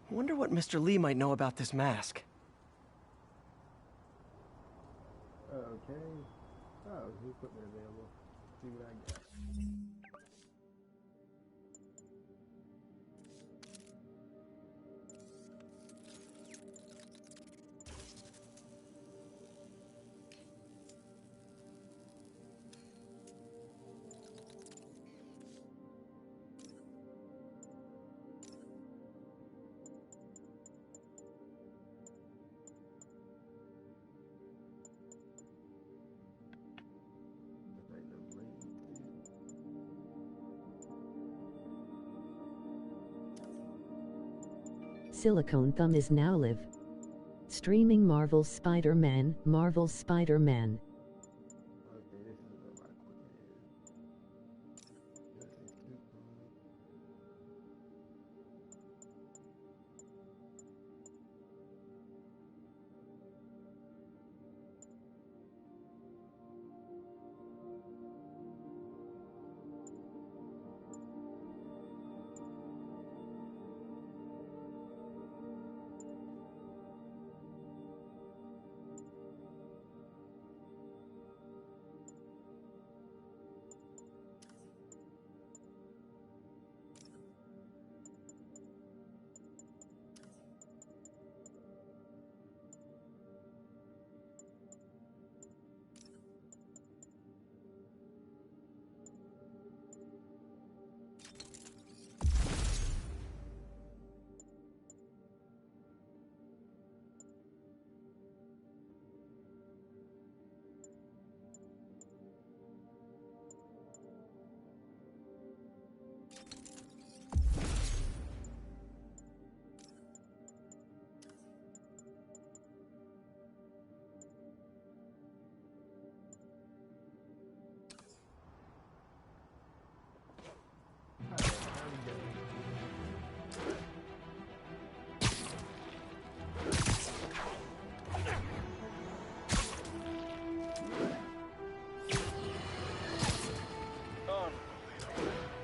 I wonder what Mr. Lee might know about this mask. Okay. Oh, new equipment available. See what I got. Silicone Thumb is now live streaming Marvel's Spider-Man. Marvel's Spider-Man. Okay, this is where my equipment is.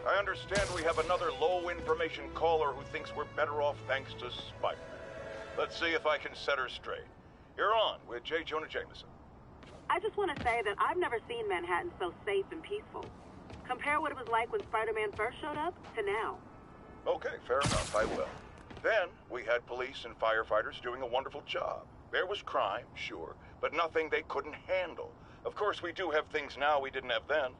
I understand we have another low-information caller who thinks we're better off thanks to Spider-Man. Let's see if I can set her straight. You're on with J. Jonah Jameson. I just want to say that I've never seen Manhattan so safe and peaceful. Compare what it was like when Spider-Man first showed up to now. Okay, fair enough, I will. Then, we had police and firefighters doing a wonderful job. There was crime, sure, but nothing they couldn't handle. Of course, we do have things now we didn't have then.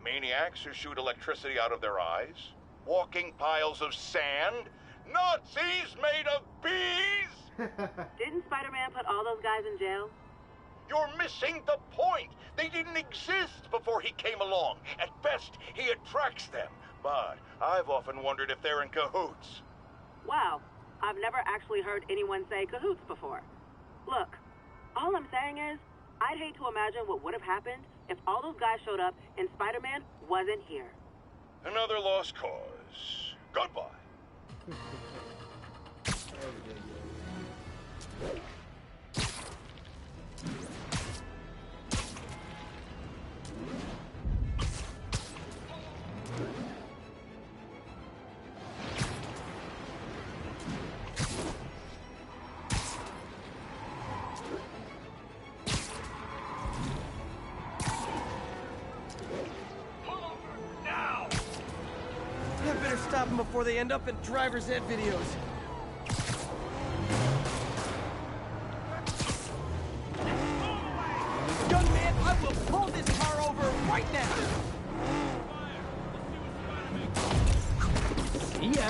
Maniacs who shoot electricity out of their eyes, walking piles of sand, Nazis made of bees! Didn't Spider-Man put all those guys in jail? You're missing the point! They didn't exist before he came along. At best, he attracts them. But I've often wondered if they're in cahoots. Wow, I've never actually heard anyone say cahoots before. Look, all I'm saying is, I'd hate to imagine what would have happened if all those guys showed up and Spider-Man wasn't here. Another lost cause. Goodbye. Stop them before they end up in driver's ed videos. Young man, I will pull this car over right now. See ya.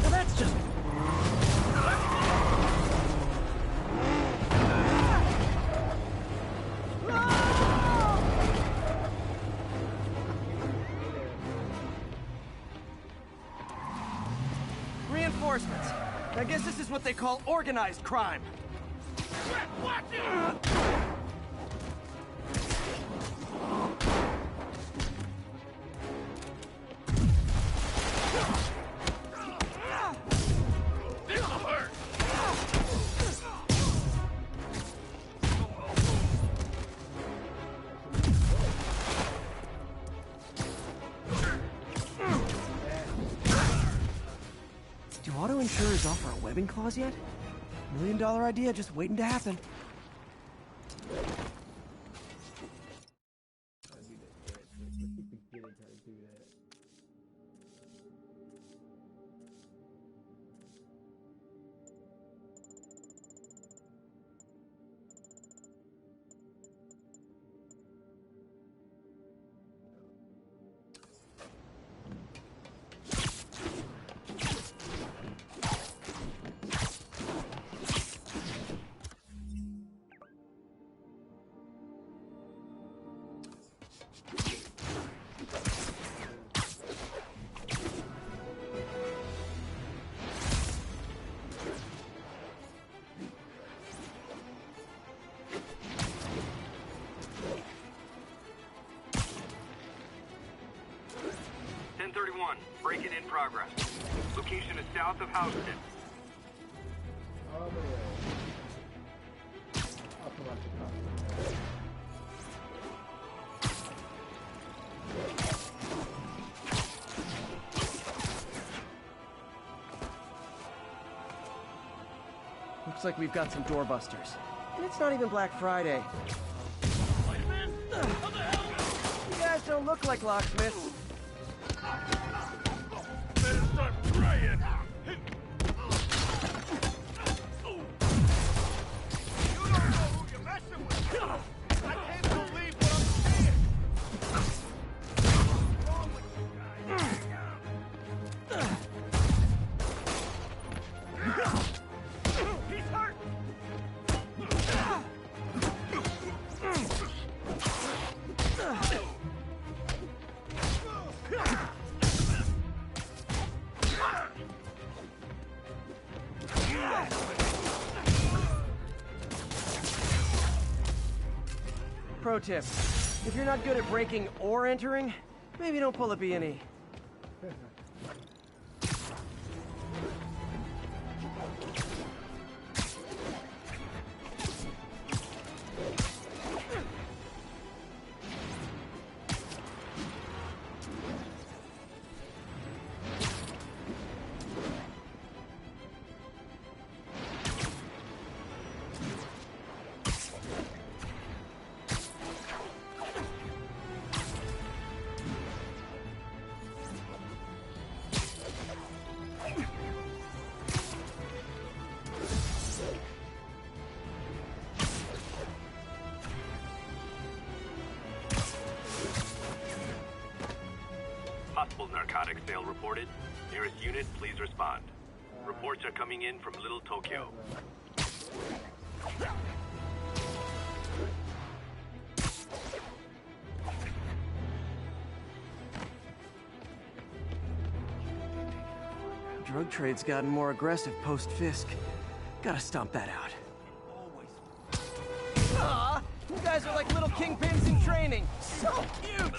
Well, that's just... Reinforcements. I guess this is what they call organized crime. Watch it! This'll hurt! insurers offer a webbing clause yet? $1 million idea just waiting to happen. Break-in in progress. Location is south of Houston. I'll come out the top. Looks like we've got some doorbusters. And it's not even Black Friday. You guys don't look like locksmiths. Start praying! Pro tip, if you're not good at breaking or entering, maybe don't pull a B&E. Possible narcotics sale reported. Nearest unit, please respond. Reports are coming in from Little Tokyo. Drug trade's gotten more aggressive post-Fisk. Gotta stomp that out. Aw, you guys are like little kingpins in training. So cute!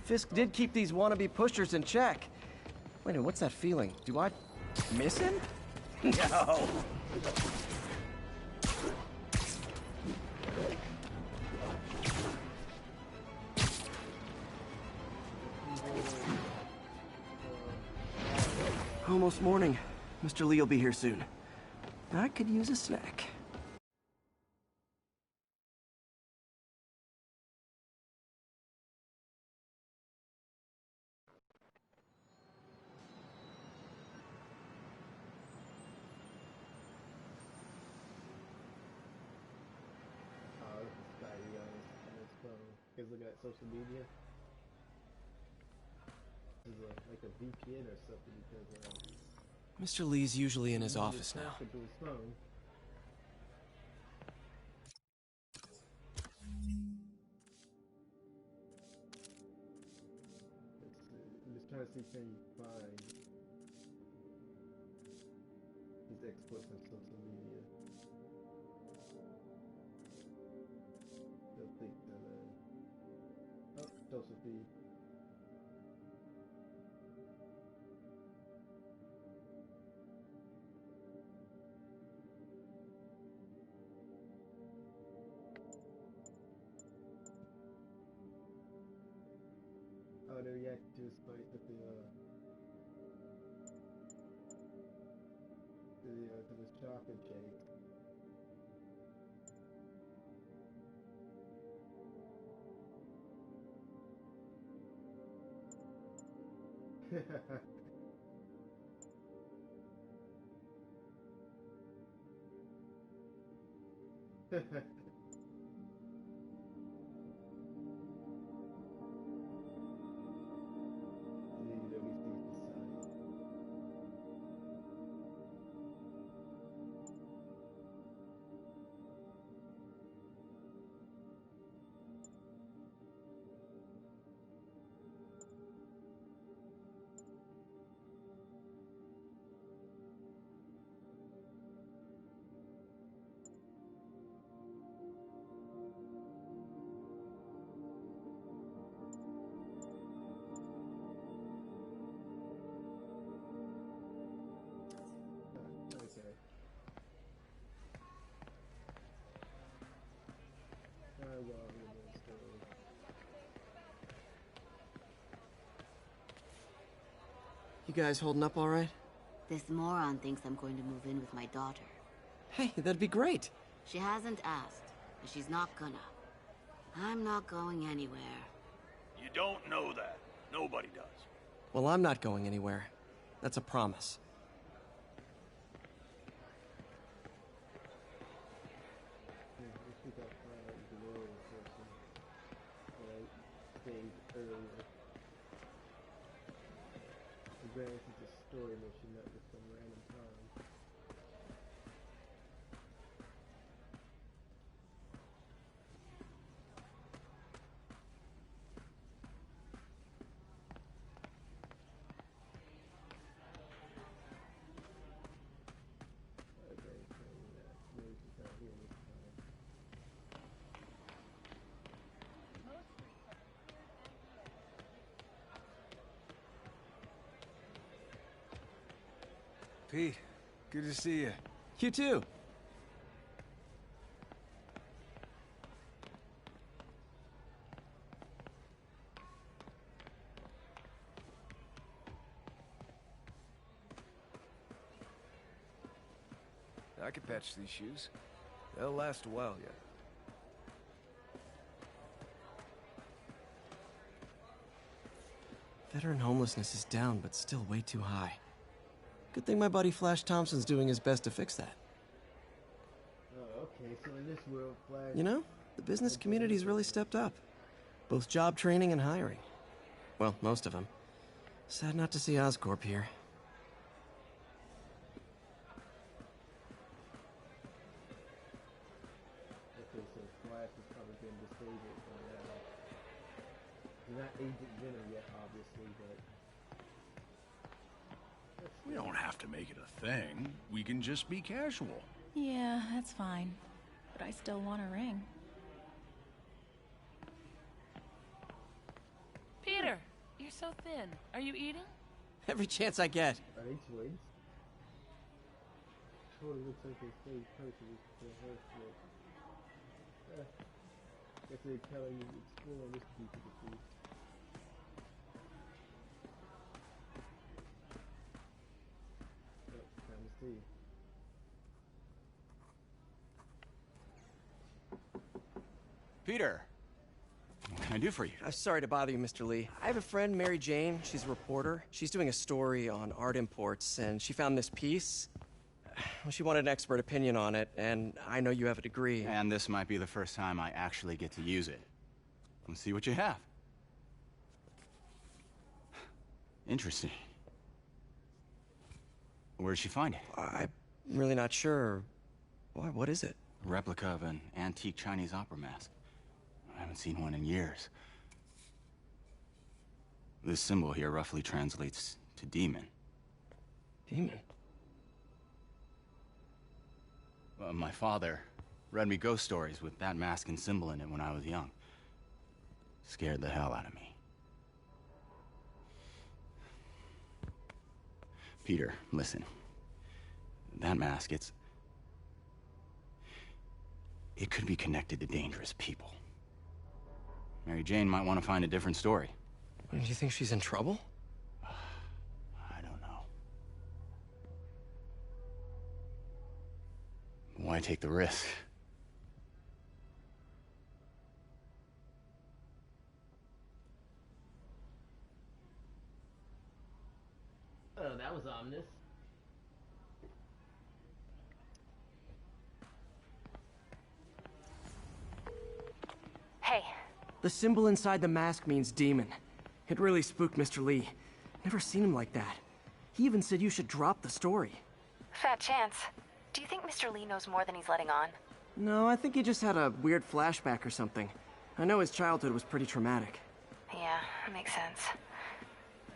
Fisk did keep these wannabe pushers in check. Wait a minute, what's that feeling? Do I miss him? No. Almost morning. Mr. Lee will be here soon. I could use a snack. Look at social media. This is like a VPN or something because Mr. Lee's usually in his he was office now. talking to his phone. Let's see. I'm just trying to see can you find his exploits on social media. Don't think that oh, social feed. Oh, they react to his fight with to the chocolate shake. Okay. Well, story. You guys holding up all right? This moron thinks I'm going to move in with my daughter. Hey, that'd be great. She hasn't asked, and she's not gonna. I'm not going anywhere. You don't know that. Nobody does. Well, I'm not going anywhere. That's a promise. I think I'll find out the role person that I saved earlier. Granted, it's a story mission, not just some random time. Okay, so maybe she's not here this time. Pete, good to see you. You too. I could patch these shoes. They'll last a while yet. Veteran homelessness is down, but still way too high. Good thing my buddy Flash Thompson's doing his best to fix that. Oh, okay, so in this world, Flash... You know, the business community's really stepped up. Both job training and hiring. Well, most of them. Sad not to see Oscorp here. Okay, so Flash has probably been disabled by now. He's not Agent Venom yet, obviously, but... We don't have to make it a thing. We can just be casual. Yeah, that's fine. But I still want a ring. Peter, you're so thin. Are you eating? Every chance I get. Are they twins? Totally looks like the same person with the hair flip. Guess they're telling you to explore this piece of the piece. Oh, time to see. Peter, what can I do for you? Sorry to bother you, Mr. Lee. I have a friend, Mary Jane. She's a reporter. She's doing a story on art imports, and she found this piece. Well, she wanted an expert opinion on it, and I know you have a degree. And this might be the first time I actually get to use it. Let's see what you have. Interesting. Where'd she find it? I'm really not sure. Why, what is it? A replica of an antique Chinese opera mask. I haven't seen one in years. This symbol here roughly translates to demon. Demon? My father read me ghost stories with that mask and symbol in it when I was young. Scared the hell out of me. Peter, listen. That mask, it could be connected to dangerous people. Mary Jane might want to find a different story. Do you think she's in trouble? I don't know. Why take the risk? Oh, that was ominous. Hey. The symbol inside the mask means demon. It really spooked Mr. Lee. Never seen him like that. He even said you should drop the story. Fat chance. Do you think Mr. Lee knows more than he's letting on? No, I think he just had a weird flashback or something. I know his childhood was pretty traumatic. Yeah, that makes sense.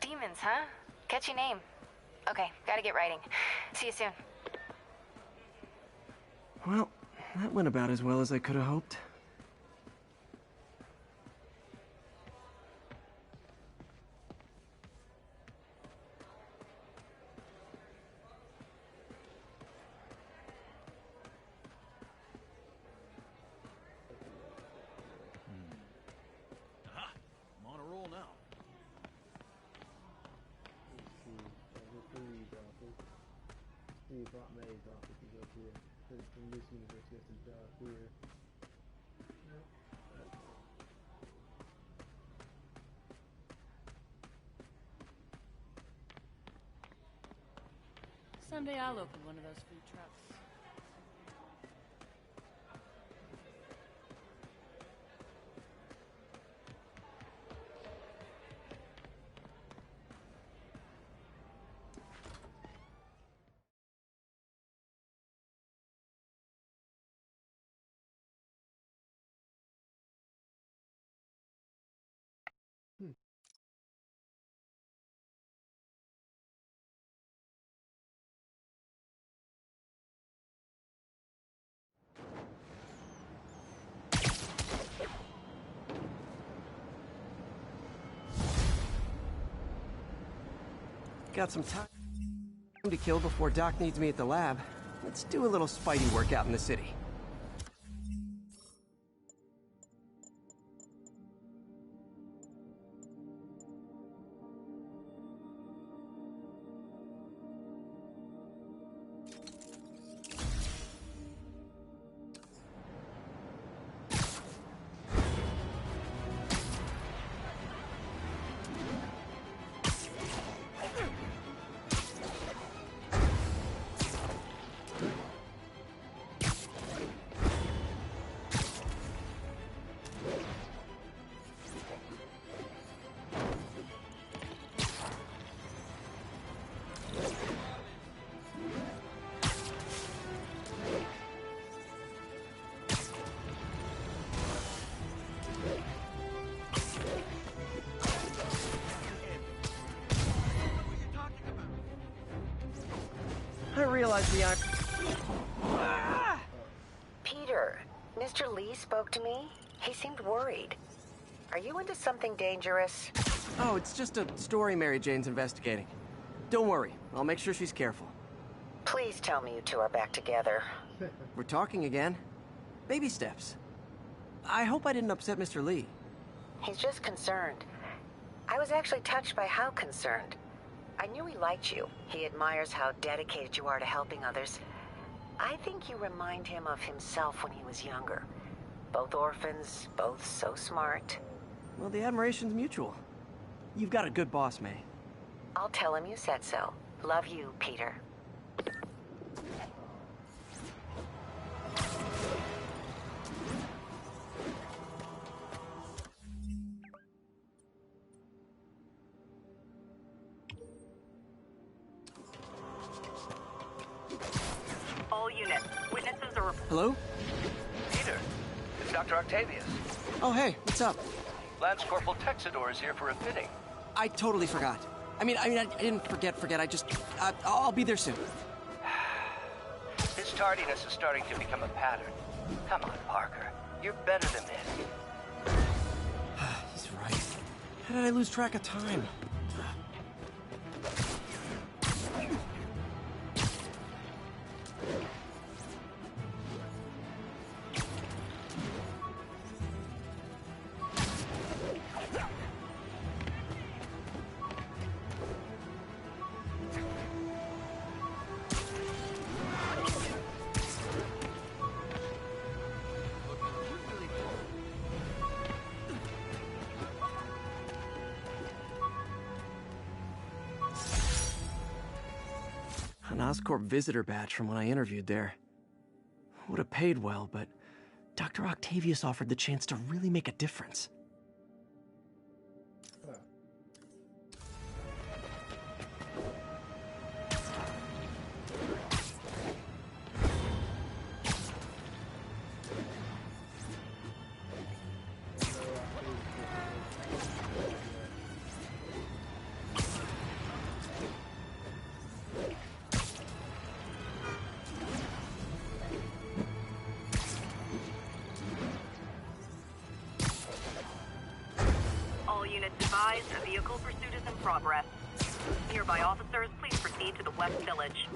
Demons, huh? Catchy name. Okay, gotta get writing. See you soon. Well, that went about as well as I could have hoped. I'm on a roll now. Steve Brought May's office is up here. From this university, it's a job here. Someday I'll open one of those food trucks. Got some time to kill before Doc needs me at the lab. Let's do a little Spidey workout in the city. I realize the Peter, Mr. Lee spoke to me. He seemed worried. Are you into something dangerous? Oh, it's just a story Mary Jane's investigating. Don't worry, I'll make sure she's careful. Please tell me you two are back together. We're talking again. Baby steps. I hope I didn't upset Mr. Lee. He's just concerned. I was actually touched by how concerned. I knew he liked you. He admires how dedicated you are to helping others. I think you remind him of himself when he was younger. Both orphans, both so smart. Well, the admiration's mutual. You've got a good boss, May. I'll tell him you said so. Love you, Peter. unit. Witnesses are... Hello? Peter, it's Dr. Octavius. Oh, hey, what's up? Lance Corporal Texidor is here for a fitting. I totally forgot. I didn't forget. I just... I'll be there soon. His tardiness is starting to become a pattern. Come on, Parker. You're better than this. He's right. How did I lose track of time? An Oscorp visitor badge from when I interviewed there. Would have paid well, but Dr. Octavius offered the chance to really make a difference. Advised, a vehicle pursuit is in progress. Nearby officers, please proceed to the West Village.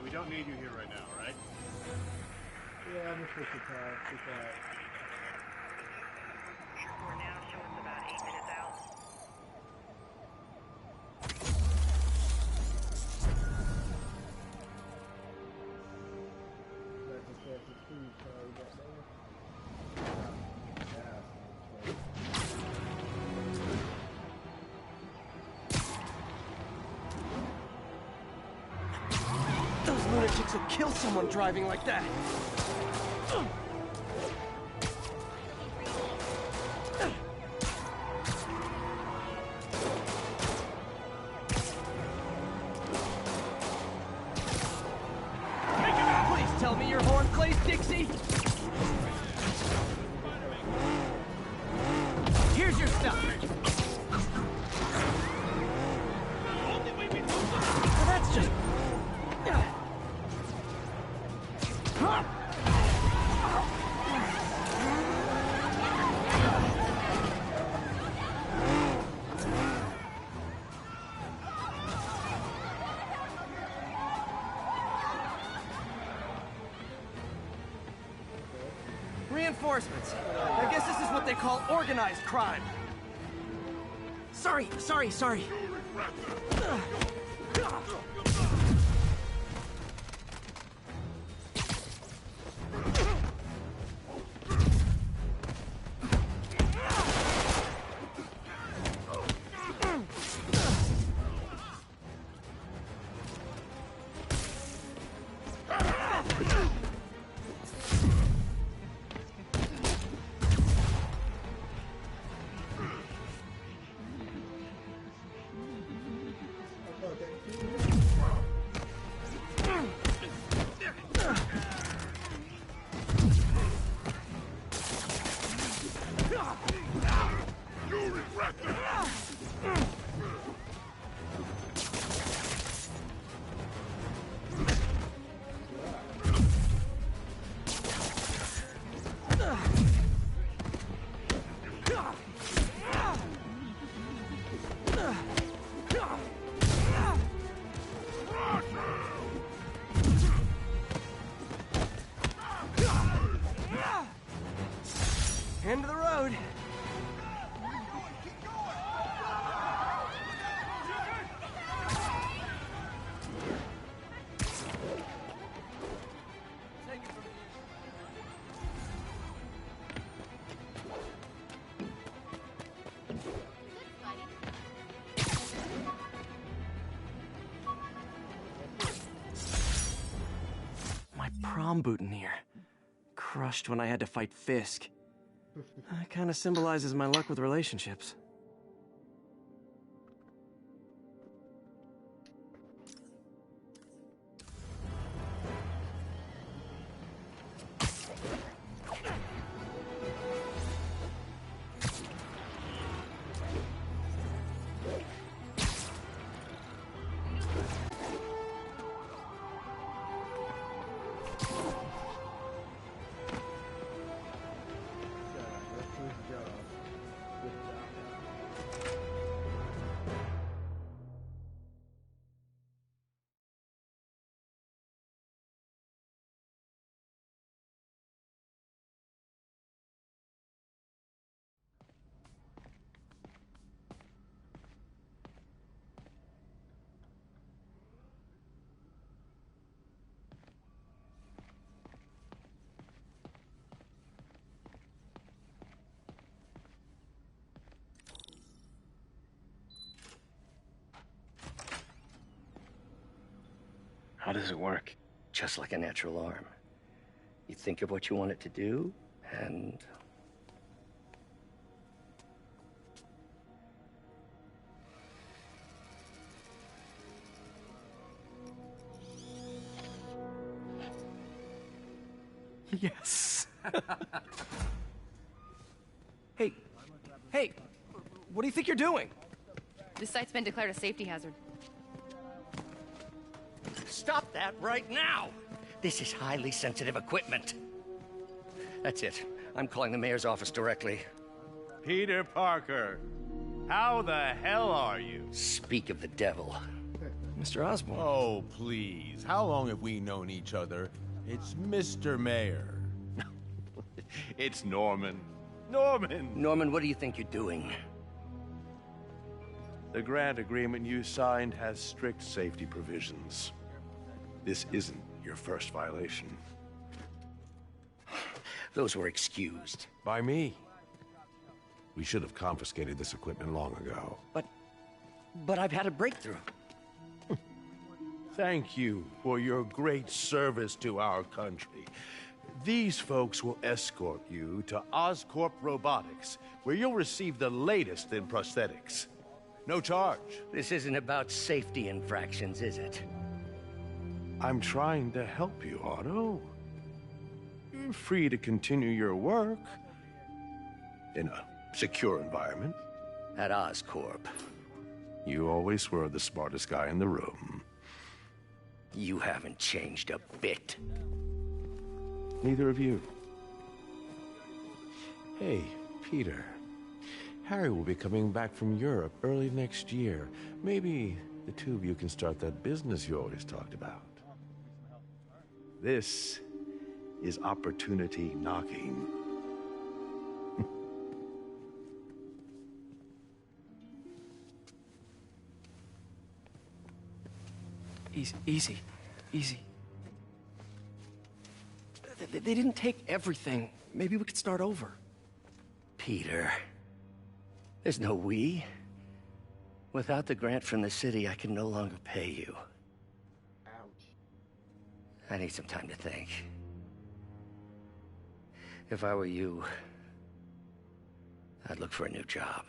We don't need you here right now, right? Yeah, I'm just supposed to talk. Just that. We're now showing about 8 minutes out. That's a fancy food car we got there. Those lunatics will kill someone driving like that. Please tell me your horn plays, Dixie. Here's your stuff. Well, that's just... Reinforcements. I guess this is what they call organized crime. Sorry. End of the road. bomb boutonniere. Crushed when I had to fight Fisk. That kind of symbolizes my luck with relationships. How does it work? Just like a natural arm. You think of what you want it to do, and... Yes. Hey, what do you think you're doing? This site's been declared a safety hazard. Stop that right now! This is highly sensitive equipment. That's it. I'm calling the mayor's office directly. Peter Parker, how the hell are you? Speak of the devil. Mr. Osborn. Oh, please. How long have we known each other? It's Mr. Mayor. It's Norman. Norman! Norman, what do you think you're doing? The grant agreement you signed has strict safety provisions. This isn't your first violation. Those were excused. By me. We should have confiscated this equipment long ago. But I've had a breakthrough. Thank you for your great service to our country. These folks will escort you to Oscorp Robotics, where you'll receive the latest in prosthetics. No charge. This isn't about safety infractions, is it? I'm trying to help you, Otto. You're free to continue your work in a secure environment. At Oscorp. You always were the smartest guy in the room. You haven't changed a bit. Neither of you. Hey, Peter. Harry will be coming back from Europe early next year. Maybe the two of you can start that business you always talked about. This is opportunity knocking. Easy. They didn't take everything. Maybe we could start over. Peter, there's no we. Without the grant from the city, I can no longer pay you. Ouch. I need some time to think. If I were you, I'd look for a new job.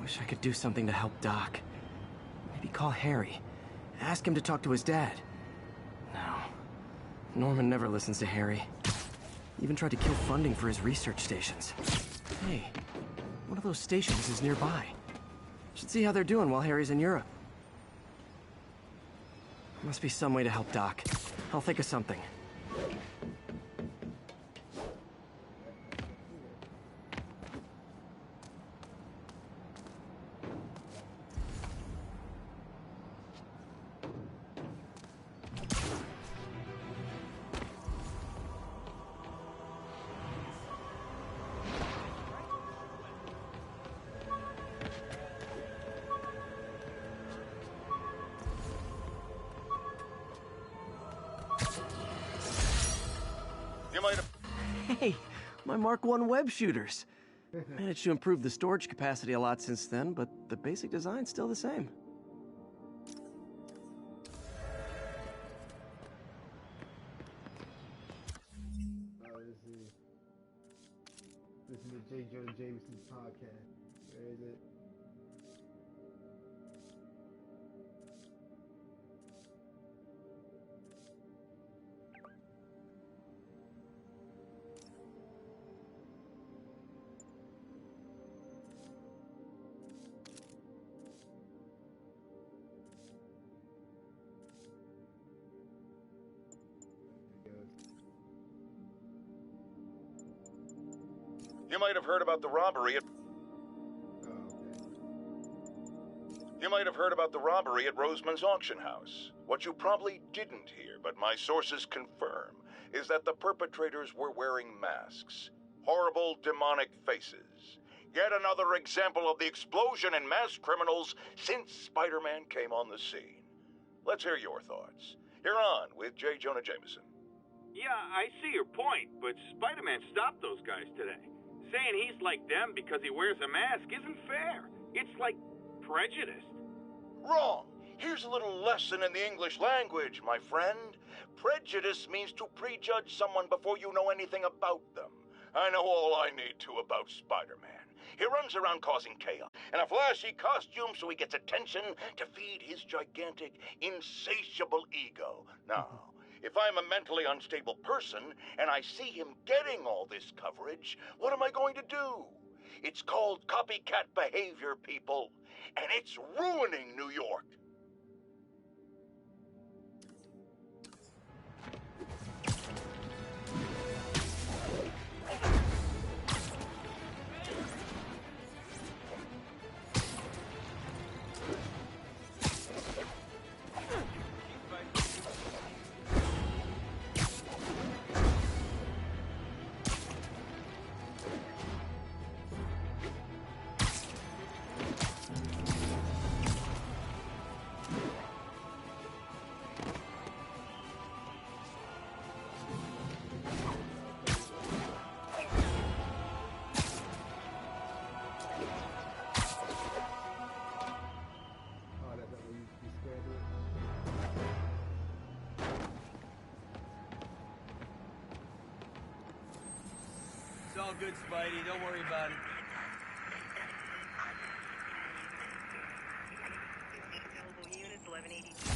Wish I could do something to help Doc. Maybe call Harry. Ask him to talk to his dad. No. Norman never listens to Harry. He even tried to kill funding for his research stations. Hey, one of those stations is nearby. Should see how they're doing while Harry's in Europe. Must be some way to help Doc. I'll think of something. My Mark I web shooters. Managed to improve the storage capacity a lot since then, but the basic design's still the same. Listen to J. Jonah Jameson's podcast. Where is it? You might have heard about the robbery at... You might have heard about the robbery at Roseman's auction house. What you probably didn't hear, but my sources confirm, is that the perpetrators were wearing masks. Horrible, demonic faces. Yet another example of the explosion in mass criminals since Spider-Man came on the scene. Let's hear your thoughts. You're on with J. Jonah Jameson. Yeah, I see your point, but Spider-Man stopped those guys today. Saying he's like them because he wears a mask isn't fair. It's like prejudiced. Wrong. Here's a little lesson in the English language, my friend. Prejudice means to prejudge someone before you know anything about them. I know all I need to about Spider-Man. He runs around causing chaos in a flashy costume so he gets attention to feed his gigantic, insatiable ego. Now, if I'm a mentally unstable person and I see him getting all this coverage, what am I going to do? It's called copycat behavior, people, and it's ruining New York. It's all good, Spidey. Don't worry about it. Available units 1182.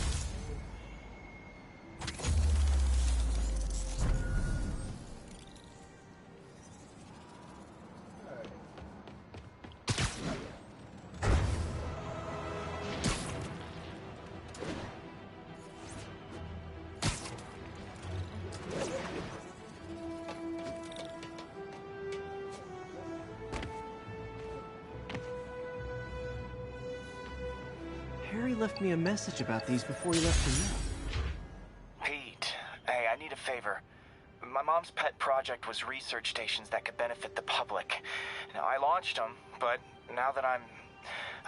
Harry left me a message about these before he left for you. Pete, hey, I need a favor. My mom's pet project was research stations that could benefit the public. Now, I launched them, but now that I'm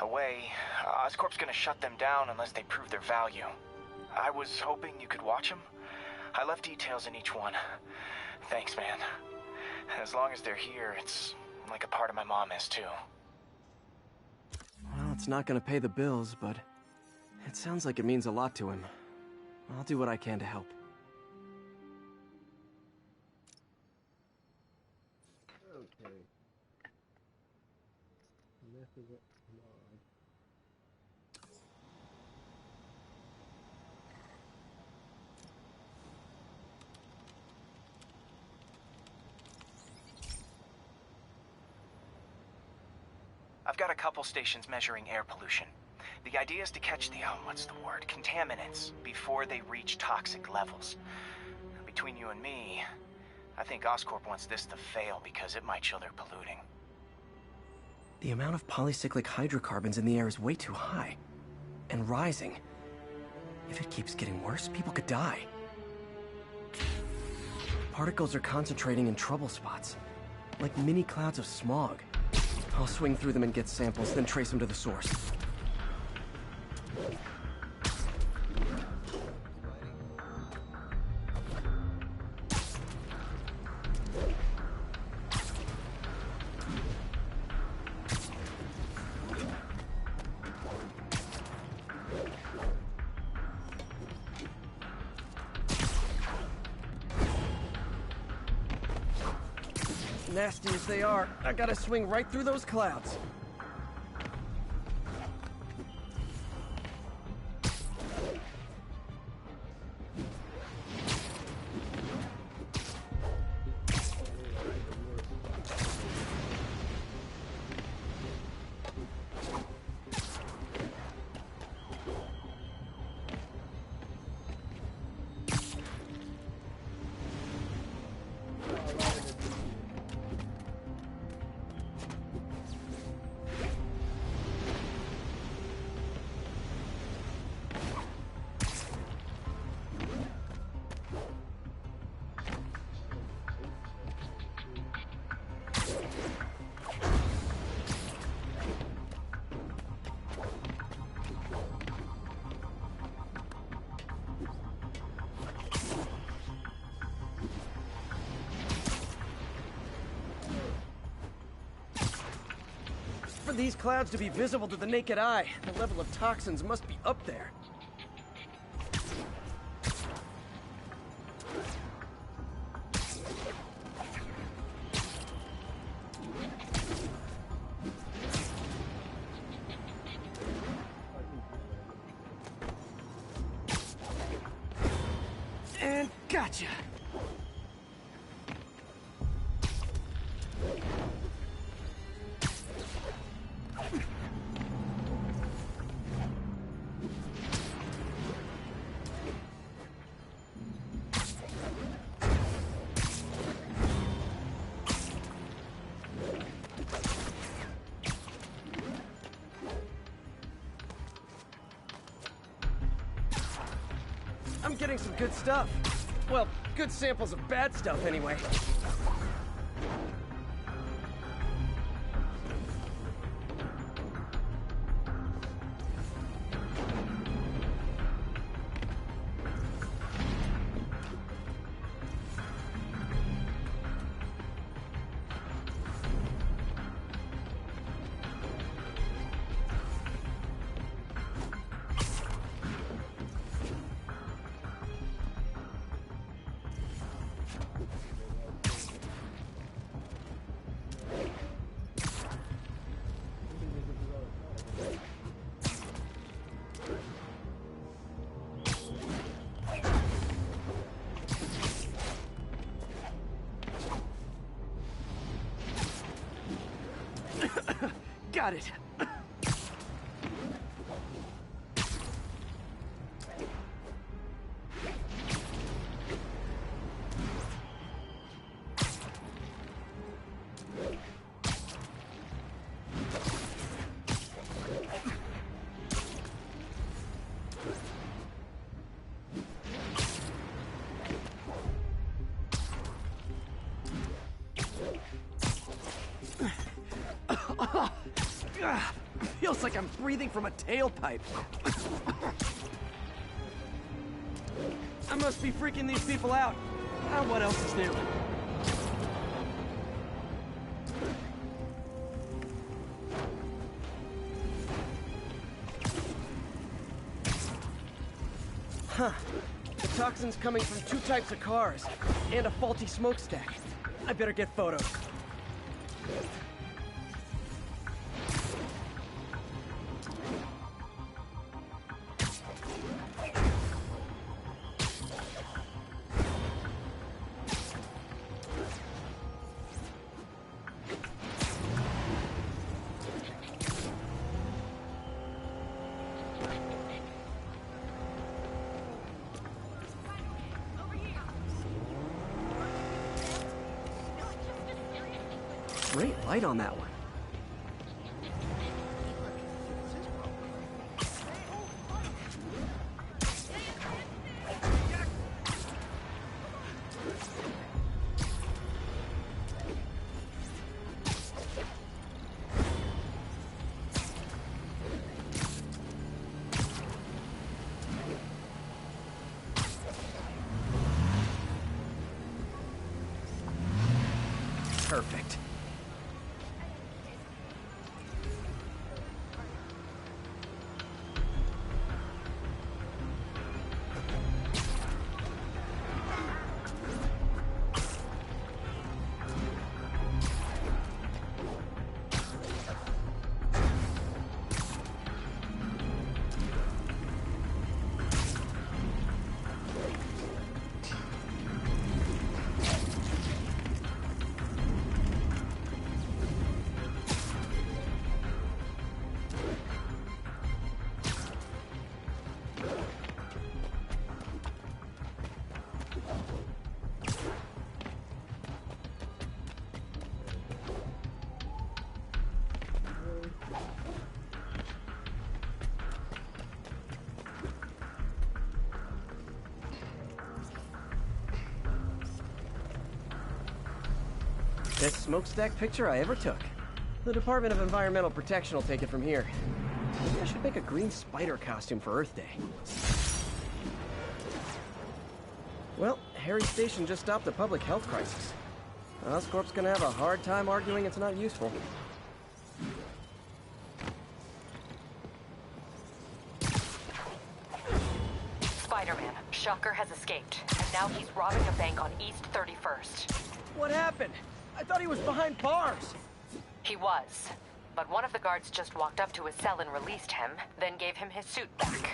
away, Oscorp's gonna shut them down unless they prove their value. I was hoping you could watch them. I left details in each one. Thanks, man. As long as they're here, it's like a part of my mom is, too. Well, it's not gonna pay the bills, but it sounds like it means a lot to him. I'll do what I can to help. Okay. Method log. I've got a couple stations measuring air pollution. The idea is to catch the, contaminants before they reach toxic levels. Between you and me, I think Oscorp wants this to fail because it might show they're polluting. The amount of polycyclic hydrocarbons in the air is way too high. And rising. If it keeps getting worse, people could die. Particles are concentrating in trouble spots, like mini clouds of smog. I'll swing through them and get samples, then trace them to the source. Nasty as they are, I gotta swing right through those clouds. For these clouds to be visible to the naked eye, the level of toxins must be up there. And gotcha! I'm getting some good stuff. Well, good samples of bad stuff, anyway. Got it. Feels like I'm breathing from a tailpipe. I must be freaking these people out. What else is new? Huh. The toxin's coming from 2 types of cars, and a faulty smokestack. I better get photos. Great light on that one. Perfect. Best smokestack picture I ever took. The Department of Environmental Protection will take it from here. Maybe I should make a green spider costume for Earth Day. Well, Harry Station just stopped a public health crisis. Oscorp's gonna have a hard time arguing it's not useful. Spider-Man, Shocker has escaped, and now he's robbing a bank on East 31st. What happened? I thought he was behind bars. He was, but one of the guards just walked up to his cell and released him, then gave him his suit back.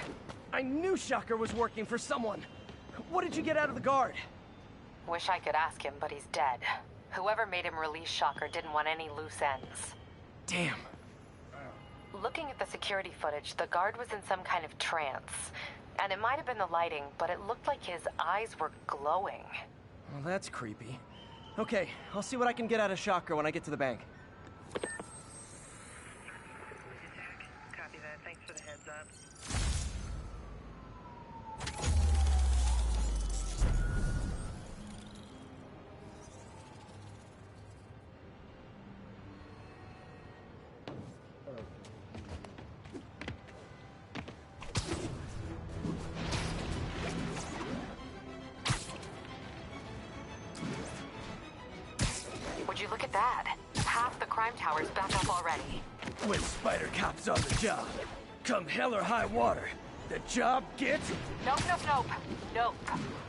I knew Shocker was working for someone. What did you get out of the guard? Wish I could ask him, but he's dead. Whoever made him release Shocker didn't want any loose ends. Damn. Looking at the security footage, the guard was in some kind of trance. And it might have been the lighting, but it looked like his eyes were glowing. Well, that's creepy. Okay, I'll see what I can get out of Shocker when I get to the bank. Copy that. Thanks for the heads up. Would you look at that? Half the crime tower's back up already. When Spider Cop's on the job, come hell or high water, the job gets... Nope.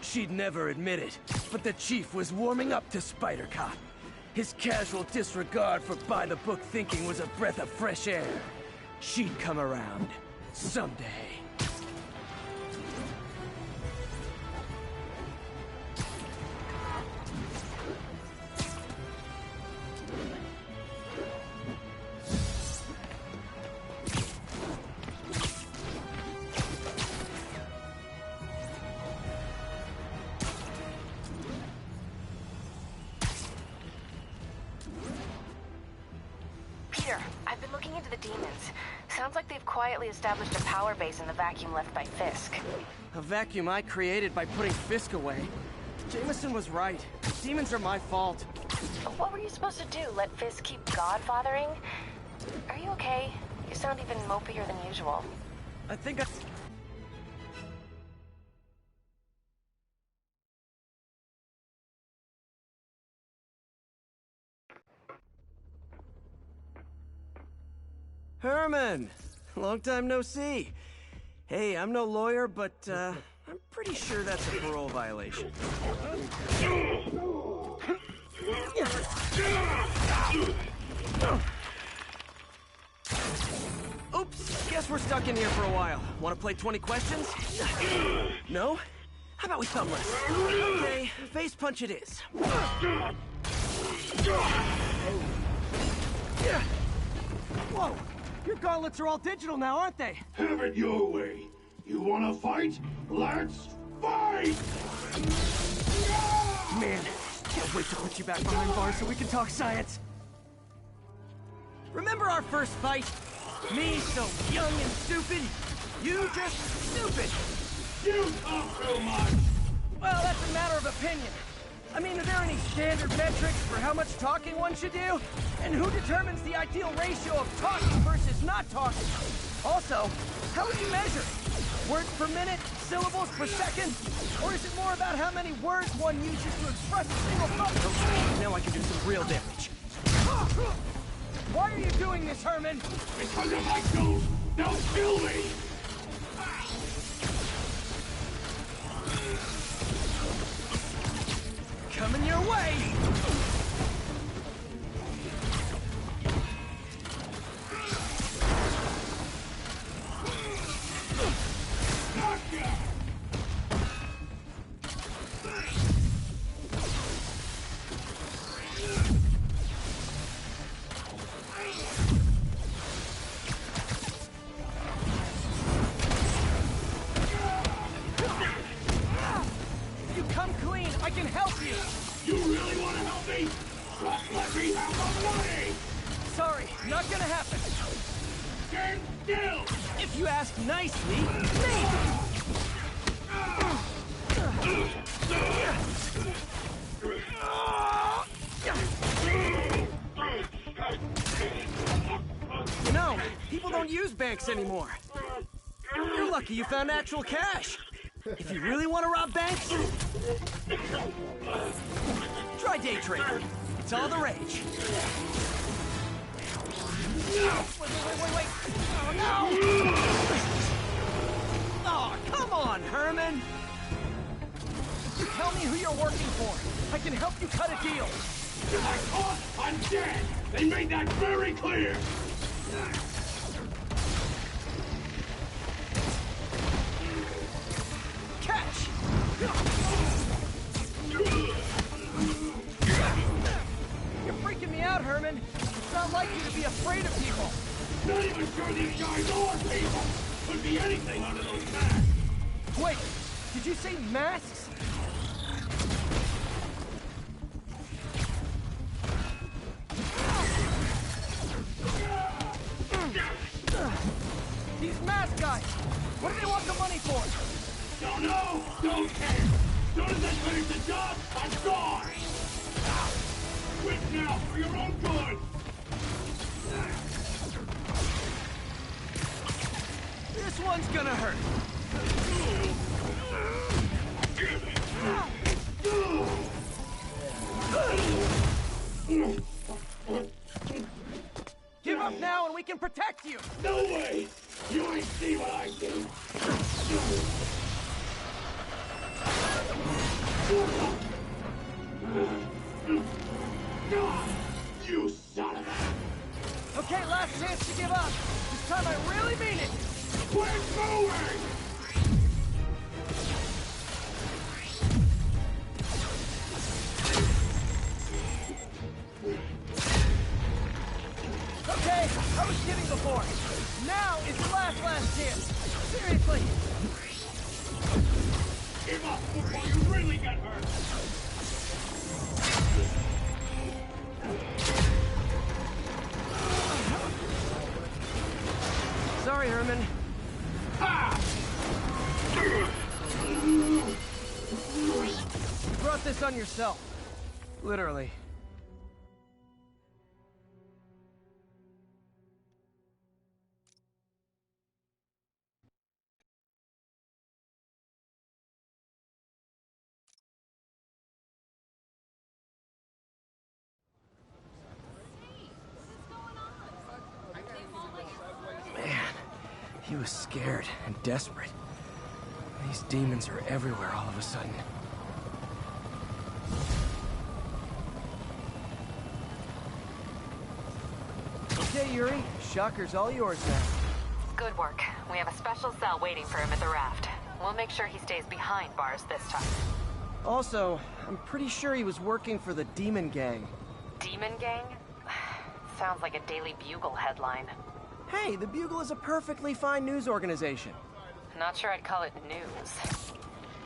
She'd never admit it, but the Chief was warming up to Spider Cop. His casual disregard for by-the-book thinking was a breath of fresh air. She'd come around. Someday. Peter, I've been looking into the demons. Sounds like they've quietly established a power base in the vacuum left by Fisk. A vacuum I created by putting Fisk away. Jameson was right. Demons are my fault. What were you supposed to do? Let Fisk keep godfathering? Are you okay? You sound even mopier than usual. I think I... Herman! Long time no see. Hey, I'm no lawyer, but, I'm pretty sure that's a parole violation. Oops, guess we're stuck in here for a while. Want to play 20 questions? No? How about we thumbless? Okay, face punch it is. Whoa! Your gauntlets are all digital now, aren't they? Have it your way. You wanna fight? Let's fight! Man, can't wait to put you back behind bars so we can talk science. Remember our first fight? Me so young and stupid, you just stupid. You talk too much! Well, that's a matter of opinion. I mean, are there any standard metrics for how much talking one should do? And who determines the ideal ratio of talking versus not talking? Also, how would you measure it? Words per minute? Syllables per second? Or is it more about how many words one uses to express a single thought? Okay, now I can do some real damage. Why are you doing this, Herman? Because if I don't, they'll kill me! Coming your way! If you come clean, I can help you! You really want to help me? Just let me have the money! Sorry, not gonna happen. Stand still! If you ask nicely, maybe! People don't use banks anymore. You're lucky you found actual cash. If you really want to rob banks, try day trading. It's all the rage. Wait. Oh, no! Oh, come on, Herman! You tell me who you're working for. I can help you cut a deal. If I caught, I'm dead! They made that very clear! Catch! You're freaking me out, Herman. It's not like you to be afraid of people. Not even sure these guys are people! Could be anything under those masks! Wait, did you say masks? These mask guys! What do they want the money for? Don't know! Don't care! Soon as I finish the job, I'm gone! Quit now, for your own good! This one's gonna hurt. Give up now and we can protect you! No way! You ain't see what I do! You son of a... Okay, last chance to give up. This time I really mean it! We're going! Okay, I was kidding before. Now is your last chance. Seriously. Give up before you really get hurt! Sorry, Herman. You brought this on yourself. Literally. He was scared and desperate. These demons are everywhere all of a sudden. Okay, Yuri. Shocker's all yours now. Good work. We have a special cell waiting for him at the raft. We'll make sure he stays behind bars this time. Also, I'm pretty sure he was working for the Demon Gang. Demon Gang? Sounds like a Daily Bugle headline. Hey, the Bugle is a perfectly fine news organization. Not sure I'd call it news.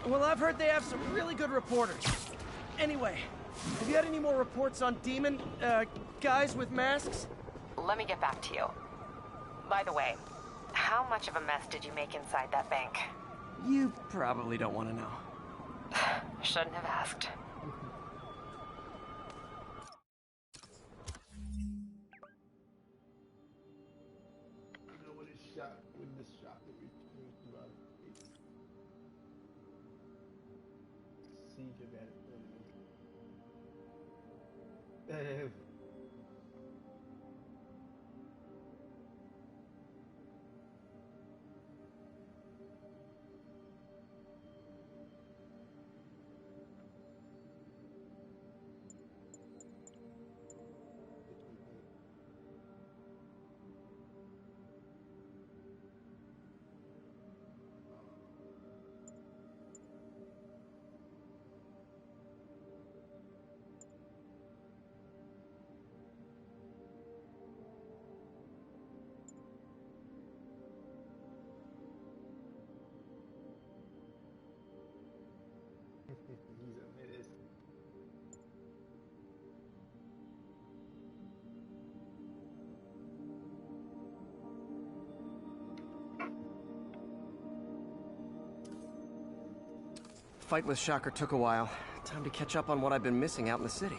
Well, I've heard they have some really good reporters. Anyway, have you had any more reports on demon, guys with masks? Let me get back to you. By the way, how much of a mess did you make inside that bank? You probably don't want to know. Shouldn't have asked. Fight with Shocker took a while. Time to catch up on what I've been missing out in the city.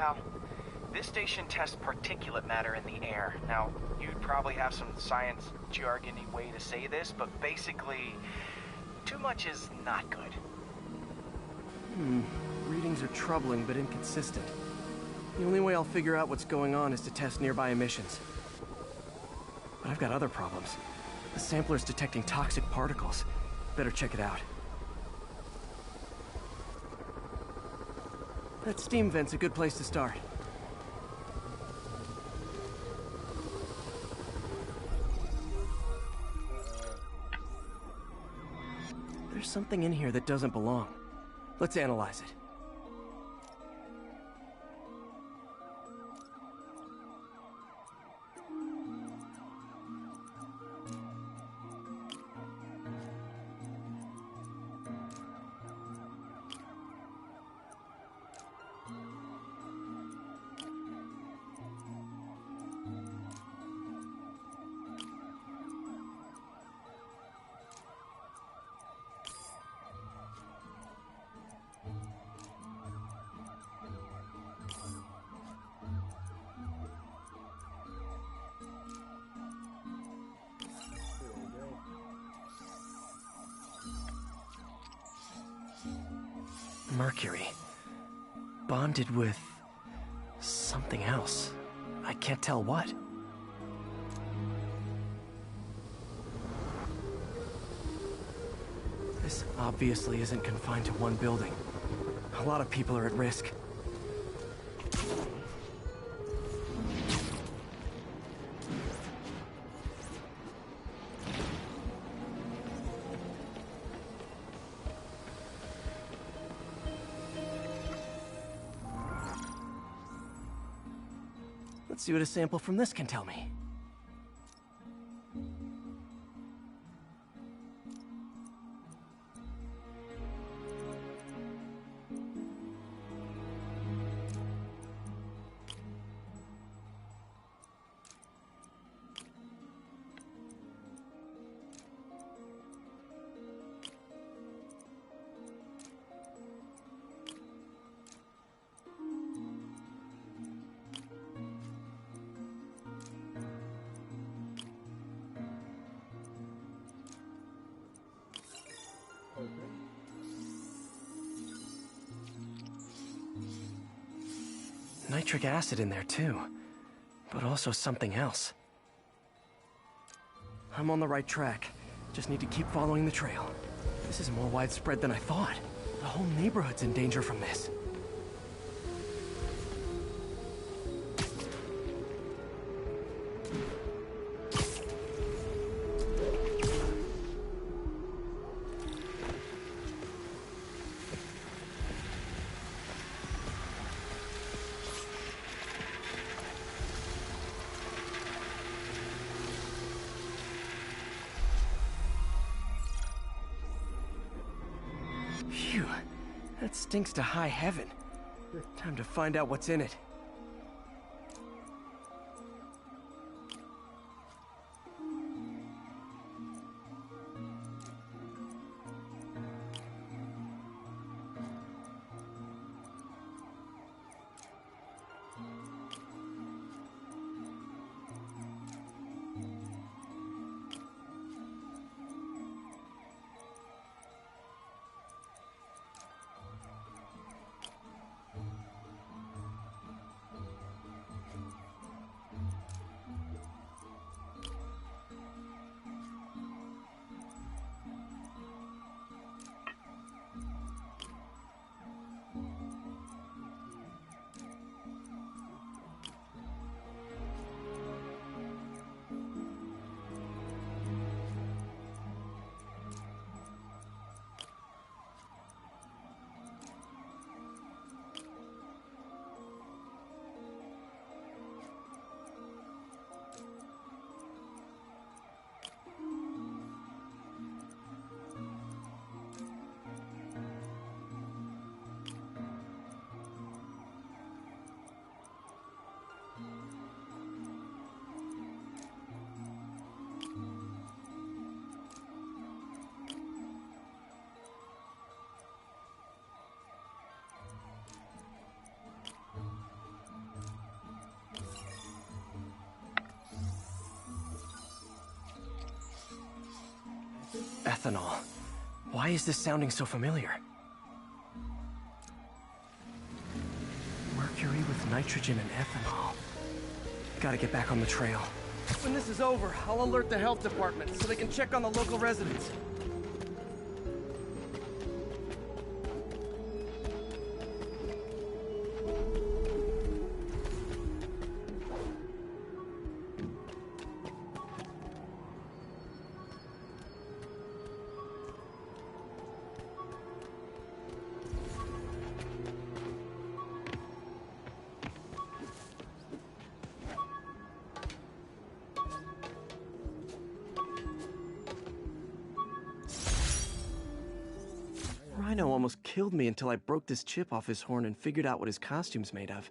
pal. This station tests particulate matter in the air. Now, you'd probably have some science jargony way to say this, but basically, too much is not good. Readings are troubling but inconsistent. The only way I'll figure out what's going on is to test nearby emissions. But I've got other problems. The sampler's detecting toxic particles. Better check it out. That steam vent's a good place to start. There's something in here that doesn't belong. Let's analyze it. Mercury. Bonded with something else. I can't tell what. This obviously isn't confined to one building. A lot of people are at risk. Let's see what a sample from this can tell me. Nitric acid in there too, but also something else. I'm on the right track. Just need to keep following the trail. This is more widespread than I thought. The whole neighborhood's in danger from this. Phew, that stinks to high heaven. Time to find out what's in it. ethanol. Why is this sounding so familiar? Mercury with nitrogen and ethanol. Gotta get back on the trail. When this is over, I'll alert the health department so they can check on the local residents. Rhino almost killed me until I broke this chip off his horn and figured out what his costume's made of.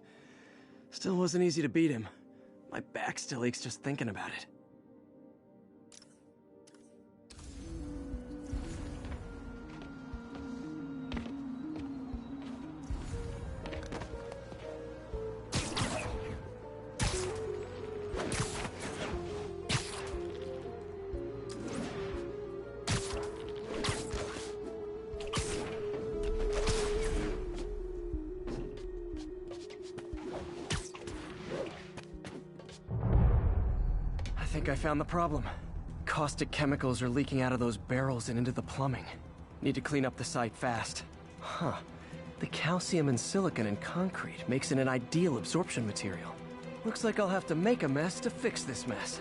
Still wasn't easy to beat him. My back still aches just thinking about it. I think I found the problem. Caustic chemicals are leaking out of those barrels and into the plumbing. Need to clean up the site fast. Huh. The calcium and silicon in concrete makes it an ideal absorption material. Looks like I'll have to make a mess to fix this mess.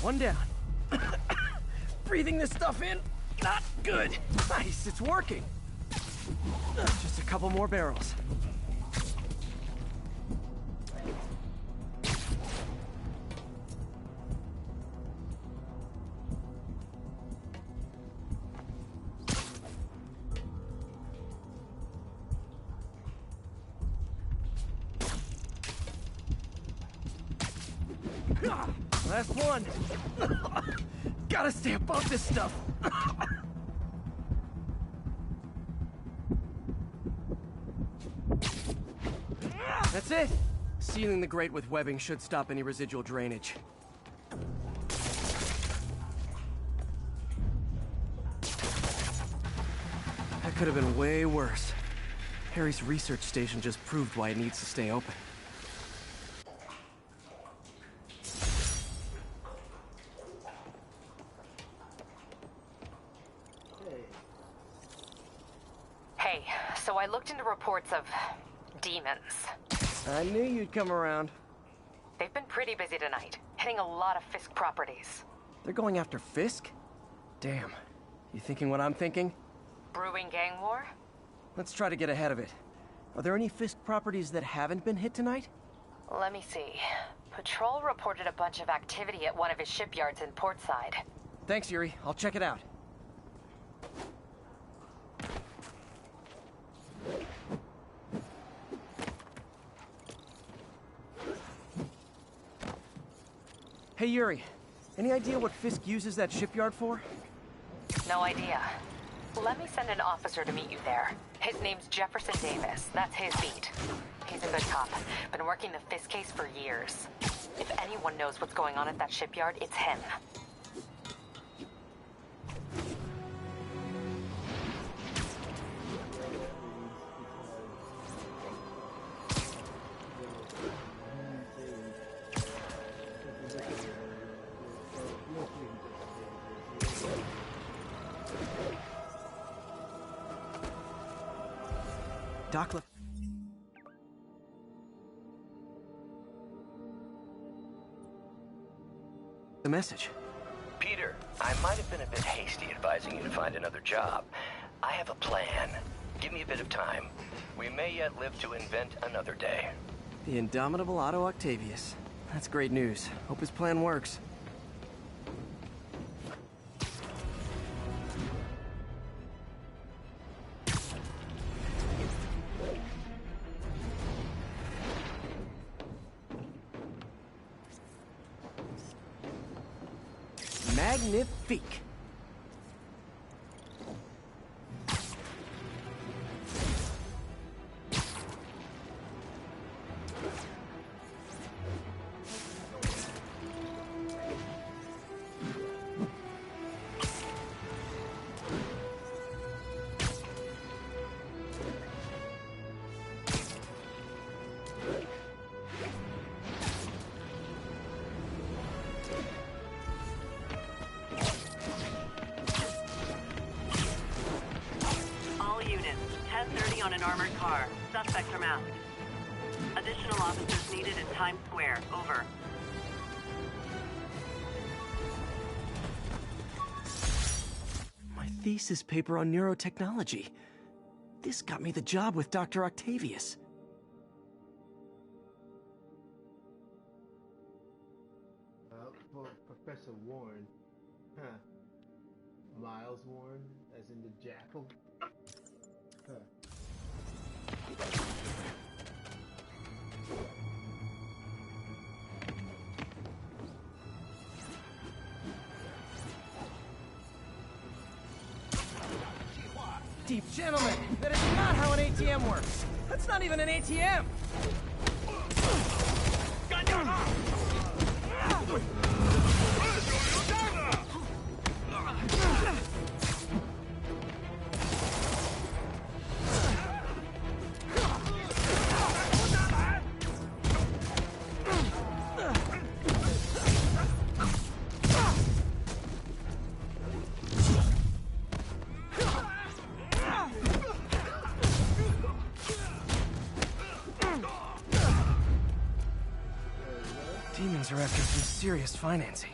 One down. Breathing this stuff in, not good. Nice, it's working. Just a couple more barrels. Last one. Gotta stay above this stuff. That's it. Sealing the grate with webbing should stop any residual drainage. That could have been way worse. Harry's research station just proved why it needs to stay open. Hey, so I looked into reports of demons. I knew you'd come around. They've been pretty busy tonight, hitting a lot of Fisk properties. They're going after Fisk? Damn. You thinking what I'm thinking? Brewing gang war? Let's try to get ahead of it. Are there any Fisk properties that haven't been hit tonight? Let me see. Patrol reported a bunch of activity at one of his shipyards in Portside. Thanks, Yuri. I'll check it out. Hey, Yuri. Any idea what Fisk uses that shipyard for? No idea. Let me send an officer to meet you there. His name's Jefferson Davis. That's his beat. He's a good cop. Been working the Fisk case for years. If anyone knows what's going on at that shipyard, it's him. Doc left the message. Peter, I might have been a bit hasty advising you to find another job. I have a plan. Give me a bit of time. We may yet live to invent another day. The indomitable Otto Octavius. That's great news. Hope his plan works. Magnifique. Times Square. Over. My thesis paper on neurotechnology. This got me the job with Dr. Octavius. For Professor Warren. Huh. Miles Warren, as in the jackal. Huh. Deep gentlemen, that is not how an ATM works. That's not even an ATM. Demons are after some serious financing.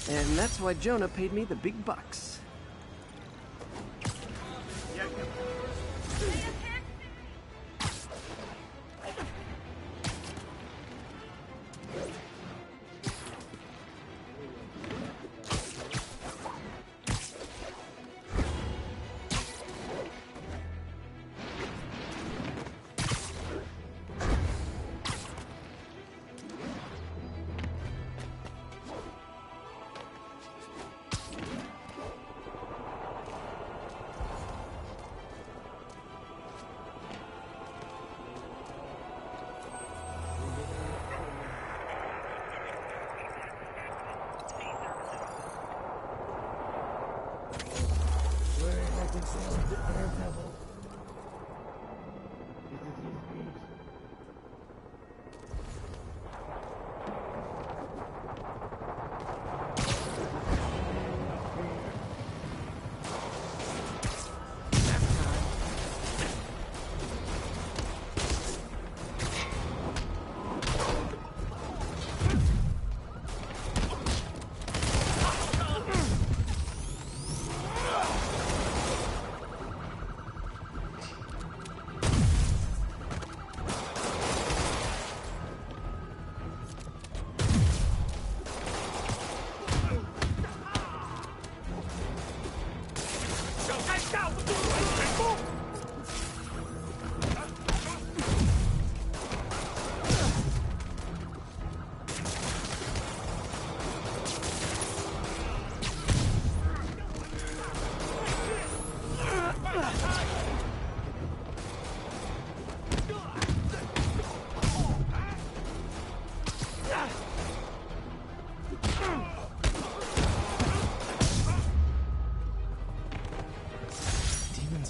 And that's why Jonah paid me the big bucks.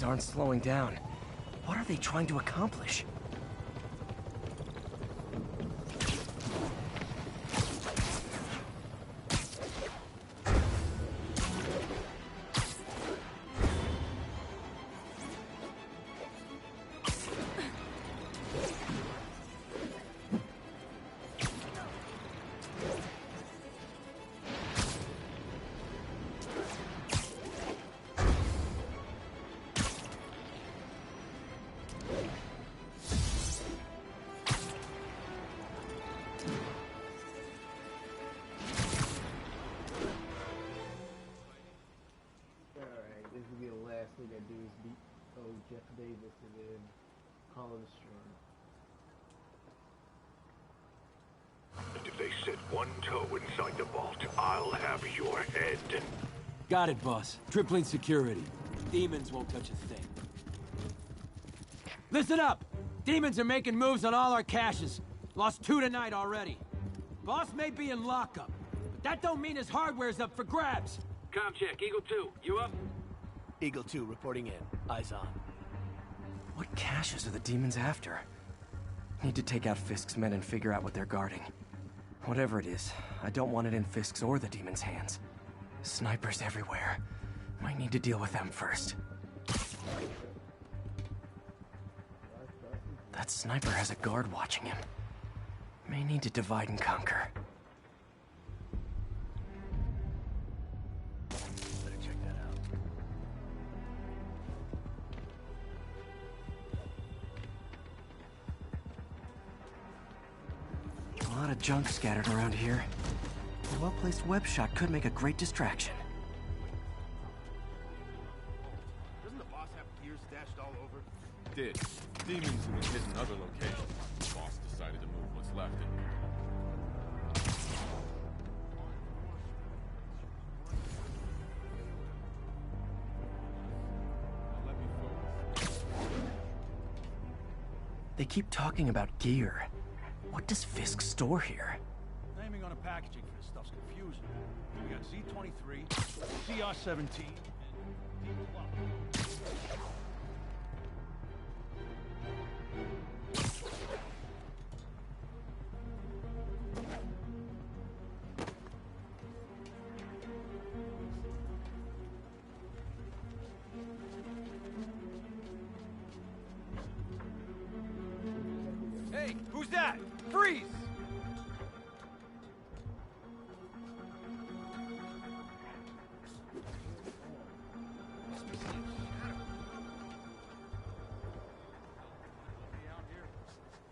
Aren't slowing down. What are they trying to accomplish? Jeff Davis and then Colin Strong. And if they set one toe inside the vault, I'll have your head. Got it, boss. Tripling security. Demons won't touch a thing. Listen up! Demons are making moves on all our caches. Lost 2 tonight already. Boss may be in lockup, but that don't mean his hardware's up for grabs. Com check, Eagle 2, you up? Eagle 2 reporting in. Eyes on. What caches are the demons after? Need to take out Fisk's men and figure out what they're guarding. Whatever it is, I don't want it in Fisk's or the Demon's hands. Snipers everywhere. Might need to deal with them first. That sniper has a guard watching him. May need to divide and conquer. Better check that out. A lot of junk scattered around here. A well-placed web shot could make a great distraction. Doesn't the boss have gear stashed all over? Did. Demons have been hidden other locations. The boss decided to move what's left in here. They keep talking about gear. What does Fisk store here? Naming on a packaging for this stuff's confusing. We got Z-23, CR-17, and D-12. Hey, who's that? Freeze!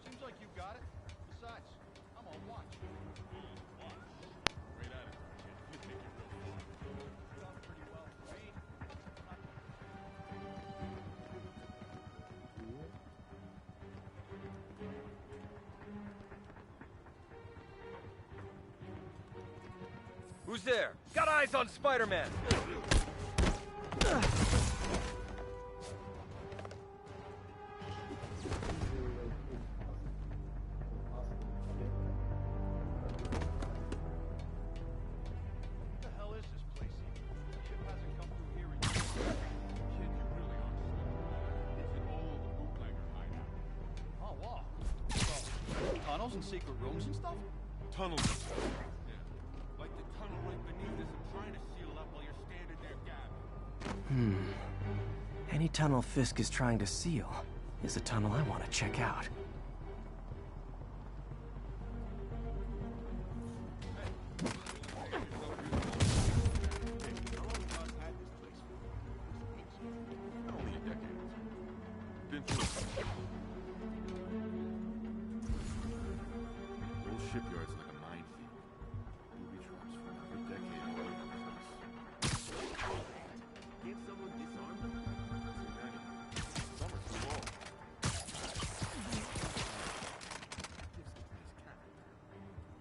Seems like you got it. Besides, I'm on watch. Great attitude, kid. You make it real fun. Done pretty well for me. Who's there? Got eyes on Spider-Man! What the hell is this place? The ship hasn't come through here in years. Kid, you really are slow. It's an old bootlegger hideout. Oh, wow. So, tunnels and secret rooms and stuff? Tunnels and stuff. Yeah. Like the tunnel right beneath us. I'm trying to seal up while you're standing there gabbing. Any tunnel Fisk is trying to seal is a tunnel I want to check out. Only a decade. Been through it. Old shipyard's like a minefield. Booby traps for every decade of oil business. Can't someone disarm them? Some are too old.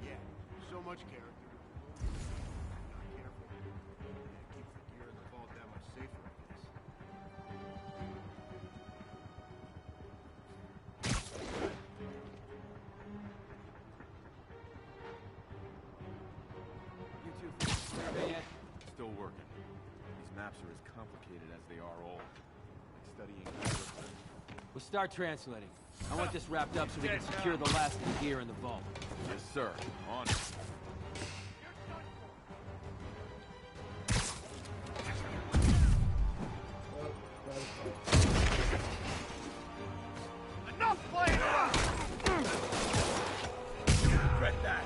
Yeah, so much character. Not careful. Yeah, keeps the gear in the vault that much safer, I guess. You two finished the survey yet? Still working. These maps are as complicated as they are old. Like studying. We'll start translating. I want this wrapped up so we can secure the last of the gear in the vault. Yes, sir. On it. Enough playing around! You regret that.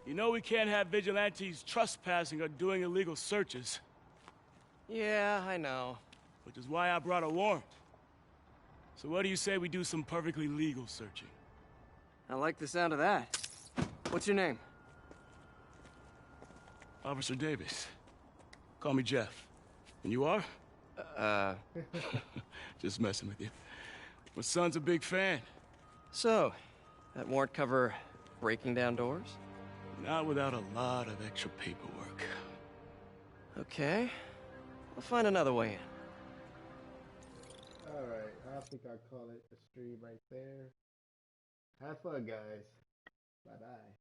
You know we can't have vigilantes trespassing or doing illegal searches. Yeah, I know. Which is why I brought a warrant. So what do you say we do some perfectly legal searching? I like the sound of that. What's your name? Officer Davis. Call me Jeff. And you are? Just messing with you. My son's a big fan. So, that warrant cover breaking down doors? Not without a lot of extra paperwork. Okay. I'll find another way in. Alright, I think I'll call it a stream right there. Have fun, guys. Bye-bye.